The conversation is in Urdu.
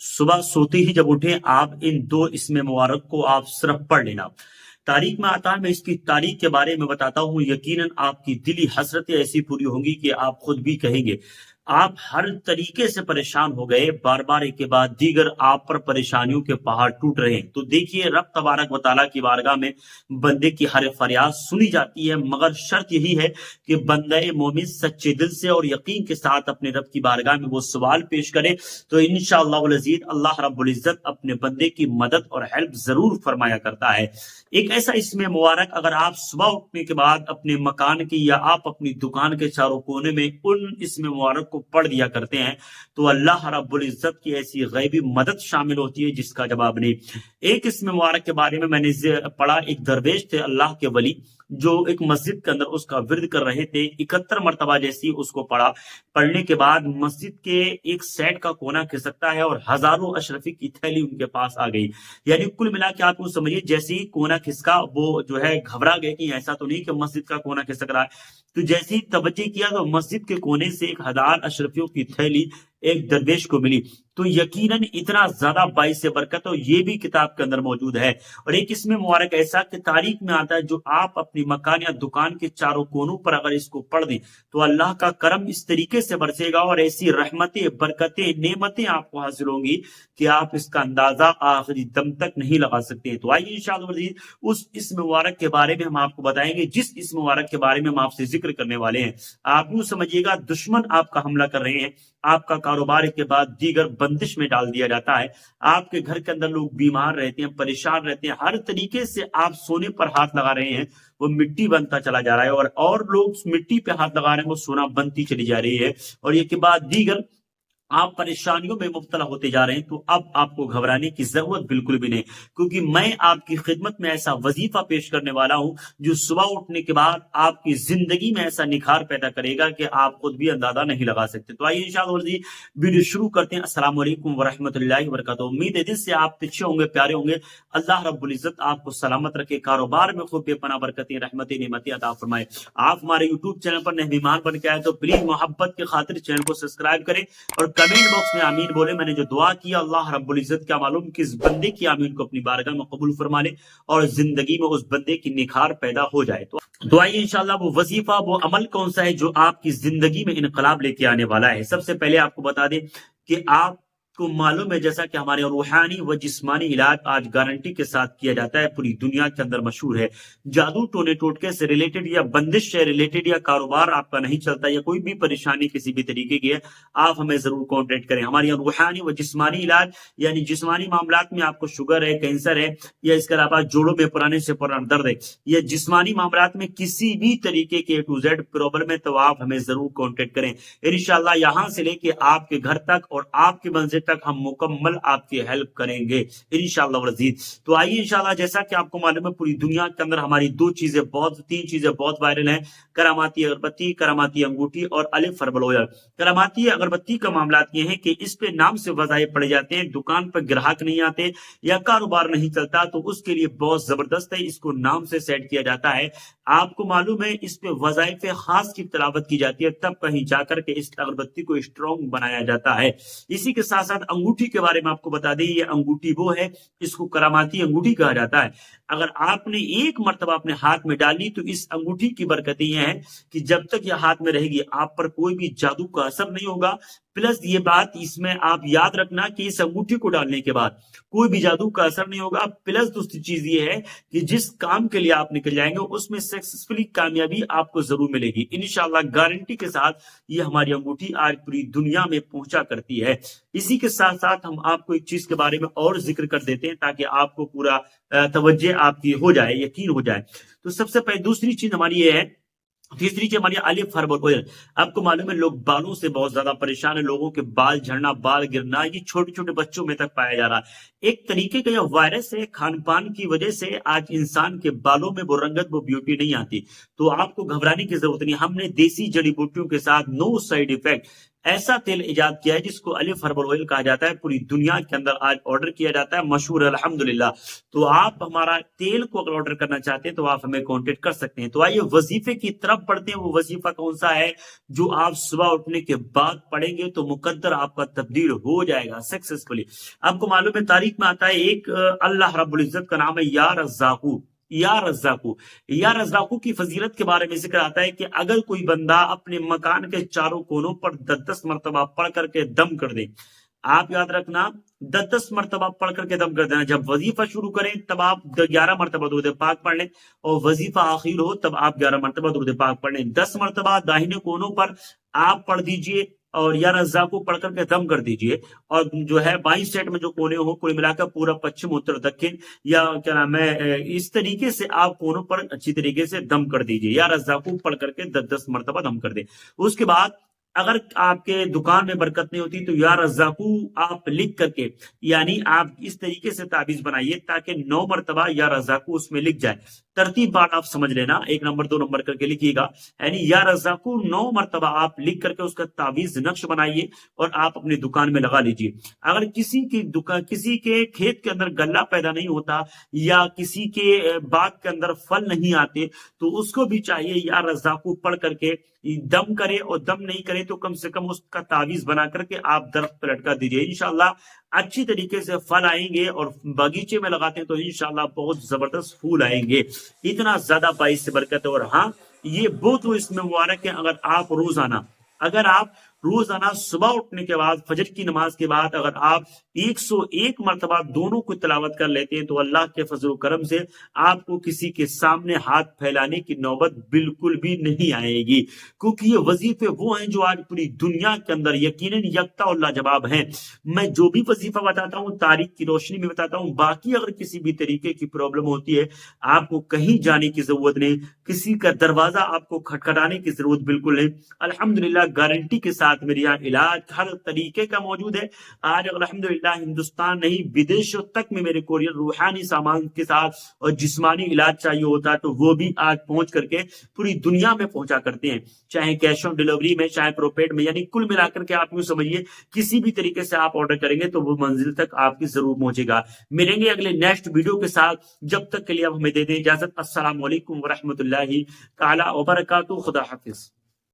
صبح سوتے ہی جب اٹھیں آپ ان دو اسم مبارک کو آپ صرف پڑھ لینا۔ تاریخ میں آتا ہے، میں اس کی تاریخ کے بارے میں بتاتا ہوں، یقیناً آپ کی دلی حسرتیں ایسی پوری ہوں گی کہ آپ خود بھی کہیں گے آپ ہر طریقے سے پریشان ہو گئے، بار بار ایک کے بعد دیگر آپ پر پریشانیوں کے پہاڑ ٹوٹ رہے ہیں۔ تو دیکھیے، رب تبارک و تعالیٰ کی بارگاہ میں بندے کی ہر فریاد سنی جاتی ہے، مگر شرط یہی ہے کہ بندہ مومن سچے دل سے اور یقین کے ساتھ اپنے رب کی بارگاہ میں وہ سوال پیش کرے، تو انشاءاللہ العزیز اللہ رب العزت اپنے بندے کی مدد اور ہیلپ ضرور فرمایا کرتا ہے۔ ایک ایسا اسم مبارک اگر آپ صبح اٹھنے کے بعد اپنے مکان کی یا آپ اپنی دکان کے چاروں کونے میں ان اسم مبارک کو پڑھ دیا کرتے ہیں تو اللہ رب العزت کی ایسی غیبی مدد شامل ہوتی ہے جس کا جواب نہیں۔ ایک اسم مبارک کے بارے میں نے پڑھا، ایک درویش تھے اللہ کے ولی جو ایک مسجد کے اندر اس کا ورد کر رہے تھے، 71 مرتبہ جیسی اس کو پڑھنے کے بعد مسجد کے ایک سائڈ کا کونا کھسکتا ہے اور ہزاروں اشرفی کی تھیلی ان کے پاس آ گئی۔ یعنی کل ملا کے آپ کو سمجھیے، جیسے ہی کونا کھسکا وہ جو ہے گھبرا گئے کہ ایسا تو نہیں کہ مسجد کا کونا کھسک رہا ہے، تو جیسے ہی توجہ کیا تو مسجد کے کونے سے 1000 اشرفیوں کی تھیلی ایک درویش کو ملی۔ تو یقیناً اتنا زیادہ باعث برکت، اور یہ بھی کتاب کے اندر موجود ہے۔ اور ایک اسم مبارک ایسا کہ تاریخ میں آتا ہے، جو آپ اپنی مکان یا دکان کے چاروں کونوں پر اگر اس کو پڑھ دیں تو اللہ کا کرم اس طریقے سے برسے گا اور ایسی رحمتیں، برکتیں، نعمتیں آپ کو حاصل ہوں گی کہ آپ اس کا اندازہ آخری دم تک نہیں لگا سکتے۔ تو آئیے انشاءاللہ اس اسم مبارک کے بارے میں ہم آپ کو بتائیں گے، جس اسم مبارک کے بارے میں ہم آپ سے ذکر کرنے والے ہیں۔ آپ یوں سمجھیے گا، دشمن آپ کا حملہ کر رہے ہیں، آپ کا کاروبار کے بعد دیگر بندش میں ڈال دیا جاتا ہے، آپ کے گھر کے اندر لوگ بیمار رہتے ہیں، پریشان رہتے ہیں، ہر طریقے سے آپ سونے پر ہاتھ لگا رہے ہیں، وہ مٹی بنتا چلا جا رہا ہے، اور لوگ مٹی پہ ہاتھ لگا رہے ہیں، وہ سونا بنتی چلی جا رہی ہے، اور یہ کے بعد دیگر آپ پریشانیوں میں مبتلا ہوتے جا رہے ہیں، تو اب آپ کو گھبرانے کی ضرورت بالکل بھی نہیں، کیونکہ میں آپ کی خدمت میں ایسا وظیفہ پیش کرنے والا ہوں جو صبح اٹھنے کے بعد آپ کی زندگی میں ایسا نکھار پیدا کرے گا کہ آپ خود بھی اندازہ نہیں لگا سکتے۔ تو آئیے انشاءاللہ ویڈیو شروع کرتے ہیں۔ السلام علیکم ورحمۃ اللہ وبرکاتہ۔ امید ہے دل سے آپ اچھے ہوں گے، پیارے ہوں گے۔ اللہ رب العزت آپ کو سلامت رکھے، کاروبار میں خوب بے پناہ برکتیں، رحمتیں، نعمتیں عطا فرمائے۔ آپ ہمارے یوٹیوب چینل پر مہمان بن کے آئے تو پلیز محبت کی خاطر چینل کو سبسکرائب کریں اور کمنٹ باکس میں آمین بولے۔ میں نے جو دعا کیا اللہ رب العزت کیا معلوم کس بندے کی آمین کو اپنی بارگاہ میں قبول فرما لے اور زندگی میں اس بندے کی نکھار پیدا ہو جائے۔ تو آئیے انشاءاللہ وہ وظیفہ، وہ عمل کون سا ہے جو آپ کی زندگی میں انقلاب لے کے آنے والا ہے۔ سب سے پہلے آپ کو بتا دیں کہ آپ کو معلوم ہے، جیسا کہ ہمارے روحانی و جسمانی علاج آج گارنٹی کے ساتھ کیا جاتا ہے، پوری دنیا کے اندر مشہور ہے۔ جادو ٹونے ٹوٹکے سے ریلیٹڈ یا بندش سے ریلیٹڈ یا کاروبار آپ کا نہیں چلتا یا کوئی بھی پریشانی کسی بھی طریقے کی ہے، آپ ہمیں ضرور کانٹیکٹ کریں۔ ہمارے یہاں روحانی و جسمانی علاج یعنی جسمانی معاملات میں آپ کو شوگر ہے، کینسر ہے، یا اس کے علاوہ جوڑوں میں پرانے سے پرانا درد ہے، یا جسمانی معاملات میں کسی بھی طریقے کے A to Z پرابلم ہے، تو آپ ہمیں ضرور کانٹیکٹ کریں۔ انشاءاللہ یہاں سے لے کے آپ کے گھر تک اور آپ کی منزل تک ہم مکمل آپ کی ہیلپ کریں گے انشاءاللہ العزیز۔ تو آئیے انشاءاللہ، جیسا کہ آپ کو معلوم ہے پوری دنیا کے اندر ہماری تین چیزیں بہت وائرل ہیں، کراماتی اگربتی، کراماتی انگوٹھی اور الف ہربل آئل۔ کراماتی اگربتی کا معاملات یہ ہے کہ اس پہ نام سے وظائف پڑے جاتے ہیں، دکان پر گراہک نہیں آتے یا کاروبار نہیں چلتا، تو اس کے لیے بہت زبردست ہے، اس کو نام سے سیٹ کیا جاتا ہے۔ آپ کو معلوم ہے اس پہ وظائف خاص کی تلاوت کی جاتی ہے، تب کہیں جا کر کے اس اگربتی کو اسٹرانگ بنایا جاتا ہے۔ اسی کے ساتھ ساتھ انگوٹھی کے بارے میں آپ کو بتا دیں، یہ انگوٹھی وہ ہے، اس کو کراماتی انگوٹھی کہا جاتا ہے۔ اگر آپ نے ایک مرتبہ اپنے ہاتھ میں ڈالی تو اس انگوٹھی کی برکتیں یہ ہیں کہ جب تک یہ ہاتھ میں رہے گی آپ پر کوئی بھی جادو کا اثر نہیں ہوگا۔ پلس یہ بات اس میں آپ یاد رکھنا کہ اس انگوٹھی کو ڈالنے کے بعد کوئی بھی جادو کا اثر نہیں ہوگا۔ پلس دوسری چیز یہ ہے کہ جس کام کے لیے آپ نکل جائیں گے اس میں سکسیسفلی کامیابی آپ کو ضرور ملے گی انشاءاللہ، گارنٹی کے ساتھ۔ یہ ہماری انگوٹھی آج پوری دنیا میں پہنچا کرتی ہے۔ اسی کے ساتھ ساتھ ہم آپ کو ایک چیز کے بارے میں اور ذکر کر دیتے ہیں تاکہ آپ کو پورا توجہ آپ کی ہو جائے، یقین ہو جائے۔ تو سب سے پہلے دوسری چیز ہماری یہ ہے، تیسری چیز ہماری الف ہربل آئل۔ آپ کو معلوم ہے لوگ بالوں سے بہت زیادہ پریشان ہیں، لوگوں کے بال جھڑنا، بال گرنا، یہ چھوٹے چھوٹے بچوں میں تک پایا جا رہا ہے۔ ایک طریقے کا یہ وائرس ہے، کھان پان کی وجہ سے آج انسان کے بالوں میں وہ رنگت، وہ بیوٹی نہیں آتی، تو آپ کو گھبرانے کی ضرورت نہیں۔ ہم نے دیسی جڑی بوٹیوں کے ساتھ نو سائیڈ ایفیکٹ ایسا تیل ایجاد کیا ہے جس کو الف ہربل آئل کہا جاتا ہے، پوری دنیا کے اندر آج آرڈر کیا جاتا ہے، مشہور ہے الحمدللہ۔ تو آپ ہمارا تیل کو اگر آرڈر کرنا چاہتے ہیں تو آپ ہمیں کانٹیکٹ کر سکتے ہیں۔ تو آئیے وظیفے کی طرف پڑھتے ہیں۔ وہ وظیفہ کون سا ہے جو آپ صبح اٹھنے کے بعد پڑھیں گے تو مقدر آپ کا تبدیل ہو جائے گا سکسیسفلی۔ آپ کو معلوم ہے تاریخ میں آتا ہے ایک اللہ رب العزت کا نام ہے یا رزاقو، یا رزاقو، یا رزاقو کی فضیلت کے بارے میں ذکر آتا ہے کہ اگر کوئی بندہ اپنے مکان کے چاروں کونوں پر 10 مرتبہ پڑھ کر کے دم کر دے، آپ یاد رکھنا 10 مرتبہ پڑھ کر کے دم کر دینا، جب وظیفہ شروع کریں تب آپ 11 مرتبہ درود پاک پڑھ لیں، اور وظیفہ آخر ہو تب آپ 11 مرتبہ درود پاک پڑھ لیں۔ 10 مرتبہ داہنے کونوں پر آپ پڑھ دیجئے اور یا رزاق کو پڑھ کر کے دم کر دیجئے، اور جو ہے 22 سیٹ میں جو کونے ہو کل ملا کر پورا پچھم اتر دکن یا کیا نام ہے اس طریقے سے آپ کونوں پر اچھی طریقے سے دم کر دیجئے، یا رزاق کو پڑھ کر کے 10 مرتبہ دم کر دیں۔ اس کے بعد اگر آپ کے دکان میں برکت نہیں ہوتی تو یا رزاقو آپ لکھ کر کے، یعنی آپ اس طریقے سے تعویذ بنائیے تاکہ 9 مرتبہ یا رزاقو اس میں لکھ جائے۔ ترتیب بات آپ سمجھ لینا، 1 نمبر 2 نمبر کر کے لکھیے گا، یعنی یا رزاقو 9 مرتبہ آپ لکھ کر کے اس کا تعویذ نقش بنائیے اور آپ اپنی دکان میں لگا لیجیے۔ اگر کسی کی دکان، کسی کے کھیت کے اندر غلہ پیدا نہیں ہوتا یا کسی کے باغ کے اندر پھل نہیں آتے تو اس کو بھی چاہیے یا رزاقو پڑھ کر کے دم کرے، اور دم نہیں کرے تو کم سے کم اس کا تعویذ بنا کر کے آپ درخت پہ لٹکا دیجیے، انشاءاللہ اچھی طریقے سے پھل آئیں گے، اور باغیچے میں لگاتے ہیں تو انشاءاللہ بہت زبردست پھول آئیں گے، اتنا زیادہ باعث برکت ہے۔ اور ہاں یہ بہت اس میں مبارک ہے، اگر آپ روزانہ صبح اٹھنے کے بعد فجر کی نماز کے بعد اگر آپ 101 مرتبہ دونوں کو تلاوت کر لیتے ہیں تو اللہ کے فضل و کرم سے آپ کو کسی کے سامنے ہاتھ پھیلانے کی نوبت بالکل بھی نہیں آئے گی، کیونکہ یہ وظیفے وہ ہیں جو آج پوری دنیا کے اندر یقیناً یکتا اور لاجواب ہیں۔ میں جو بھی وظیفہ بتاتا ہوں تاریخ کی روشنی میں بتاتا ہوں، باقی اگر کسی بھی طریقے کی پرابلم ہوتی ہے آپ کو کہیں جانے کی ضرورت نہیں، کسی کا دروازہ آپ کو کھٹکھٹانے کی ضرورت بالکل نہیں، الحمدللہ گارنٹی کے ساتھ میرے یہاں علاج ہر طریقے کا موجود ہے۔ آج الحمدللہ ہندوستان نہیں بدیشوں تک میں میرے کوریئر روحانی سامان کے ساتھ اور جسمانی علاج چاہیے ہوتا ہے تو وہ بھی آج پہنچ کر کے پوری دنیا میں پہنچا کرتے ہیں، چاہے کیش آن ڈیلیوری میں چاہے پروپیڈ میں، یعنی کل ملا کر کے آپ یوں سمجھیے کسی بھی طریقے سے آپ آرڈر کریں گے تو وہ منزل تک آپ کی ضرور پہنچے گا۔ ملیں گے اگلے نیکسٹ ویڈیو کے ساتھ، جب تک کے لیے آپ ہمیں دے دیں اجازت۔ السلام علیکم ورحمۃ اللہ تعالی وبرکاتہ، خدا حافظ۔